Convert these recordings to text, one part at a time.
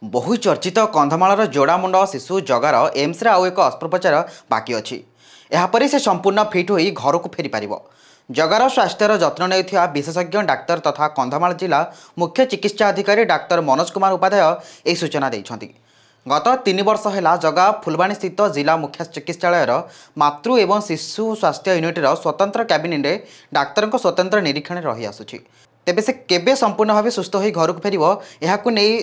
बहु चर्चित कंधमाल जोड़ामुंड शिशु जगार एम्स आउ एक अस्त्रोपचार बाकी अच्छी यापर से संपूर्ण फिट हो घर को फेरी पार जगार स्वास्थ्यर जत्न नेउथिया विशेषज्ञ डाक्तर तथा कंधमाल जिला मुख्य चिकित्सा अधिकारी डाक्तर मनोज कुमार उपाध्याय यह सूचना देइछंती। गत 3 वर्ष है जगा फुलबाणी स्थित जिला मुख्य चिकित्सालय मातृ एवं शिशु स्वास्थ्य यूनिटर स्वतंत्र कैबिनेट डाक्तर स्वतंत्र निरीक्षण रही आसुछि। तेबे से केबे संपूर्ण भाव सुस्थ हो घर को फेर यह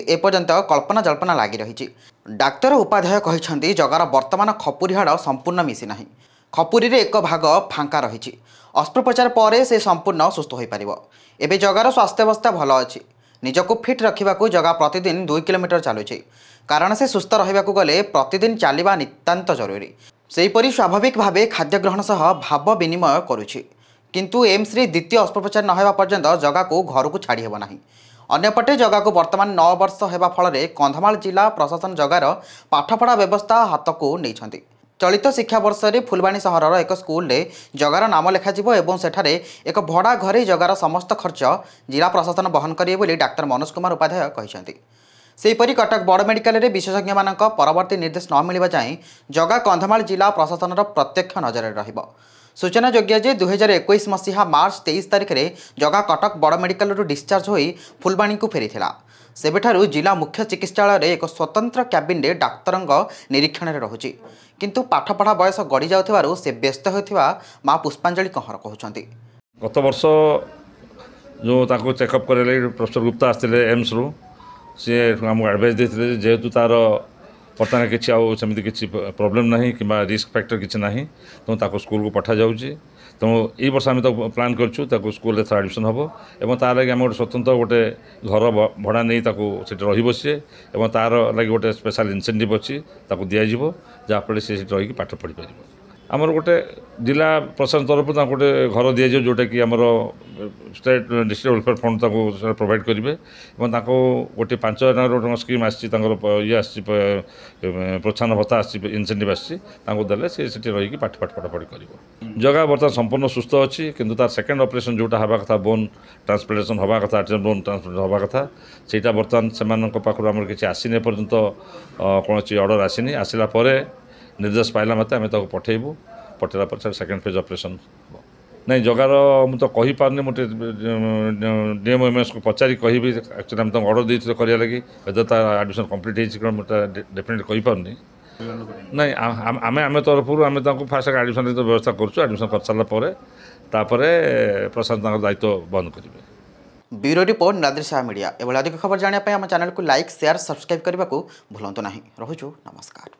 एपर्यंत कल्पना जल्पना लगी रही। डाक्तर उपाध्याय कहते जगार वर्तमान खपुरी हाड़ संपूर्ण मिसी ना खपुरी रे एक भाग फांका रही। अस्त्रोपचार पर से संपूर्ण सुस्थ हो पार। एबे जगार स्वास्थ्यावस्था भल अच्छी। निजको फिट रखा जगह प्रतिदिन 2 किलोमीटर चलुचे कारण से सुस्थ रहा गले प्रतिदिन चलवा नितांत जरूरी। सेहीपरि स्वाभाविक भाव खाद्य ग्रहण सह भाव विनिमय करुछि किंतु एम्स रे द्वितीय अस्त्रोपचार न होगा पर्यंत जगह को घर को छाड़ी हेब नाही। अन्यपटे जगह को वर्तमान 9 वर्ष होगा फल कंधमाल जिला प्रशासन जगार पाठपढ़ा व्यवस्था हाथ को नहीं। चलित शिक्षा वर्ष में फुलबाणी सहर एक स्कूल रे जगार नाम लिखा एवं सेठारे एक भड़ा घरे जगार समस्त खर्च जिला प्रशासन बहन करेंगे बोली डाक्तर मनोज कुमार उपाध्याय कहते। सेहीपरि कटक बड़ मेडिकल रे विशेषज्ञ मानक परवर्ती निर्देश न मिलवा जाए जगा कंधमाल जिला प्रशासन प्रत्यक्ष नजर रहिबो। सूचना योग्य जे 2021 मसीहा मार्च 23 तारिख में जगा कटक बड़ मेडिकल डिस्चार्ज हो फुलबाणी को फेरीथिला। सेबेठारु जिला मुख्य चिकित्सालय एक स्वतंत्र कैबिनेट डाक्तर निरीक्षण रहुछि किंतु पाठपढ़ा बयस गड़ी जाउथिबारु से व्यस्त होथिबा मां पुष्पांजलि कहर कहउछंती। गत वर्ष जो ताको चेकअप करे प्रोफेसर गुप्ता आस्ते एम्स रु सी आमको एडवाइस देते जेहेतु तार बर्तमान किसी आमती किसी प्रोब्लेम ना कि रिस्क फैक्टर किसी ना तो ताको स्कूल को पठा जाऊँगी। तेणु ये वर्ष आम तो प्लान करूँ स्कूल एडमिशन हम और तार लगे आम गोटे स्वतंत्र गोटे घर भड़ा नहीं रही सी और तार लगे गोटे स्पेशल इनसेंटिव अच्छी दिज्व जहाँफल सी रही पाठ पढ़ी पार। आमर गोटे जिला प्रशासन तरफ गोटे घर दि जाए जोटा कि आमर state district welfare fund provide करेंगे और गोटे 5,000 स्कीम आसी ये आसी प्रोत्साहन भत्ता आसी इनसेंटिव आसदेले सी रही पाठ पढ़ापढ़ी कर जगह बर्तमान संपूर्ण सुस्थ अच्छी किंतु तार सेकेंड ऑपरेशन जोटा हवा कथा बोन ट्रांसप्लांटेशन हवा कथा आर्टिफिशियल बोन ट्रांसप्लांट हवा कथा सेटा बर्तमान से पाखर आम किसी आसनी पर्यंत कौन ऑर्डर आसनी आसला निर्देश पाइला मत आम पठेबू पठेला पर सेकेंड फेज ऑपरेशन नहीं जगार मुझे तो कही पारनी मुझे डीएमएमएस को पचारि कहि एक्चुअली आम ऑर्डर देते करिया लगी वेदर तार एडमिशन कंप्लीट हो डेफिनेटली कहि पारनी नहीं आम आम तरफ आम फास्ट एडमिशन व्यवस्था करुँ एडमिशन कर सारा पर प्रशासन दायित्व बंद करेंगे। ब्यूरो रिपोर्ट नादिर मीडिया एभली अधिक खबर जानापी आम चैनल को लाइक शेयर सब्सक्राइब करने को भूलु ना। रोचु नमस्कार।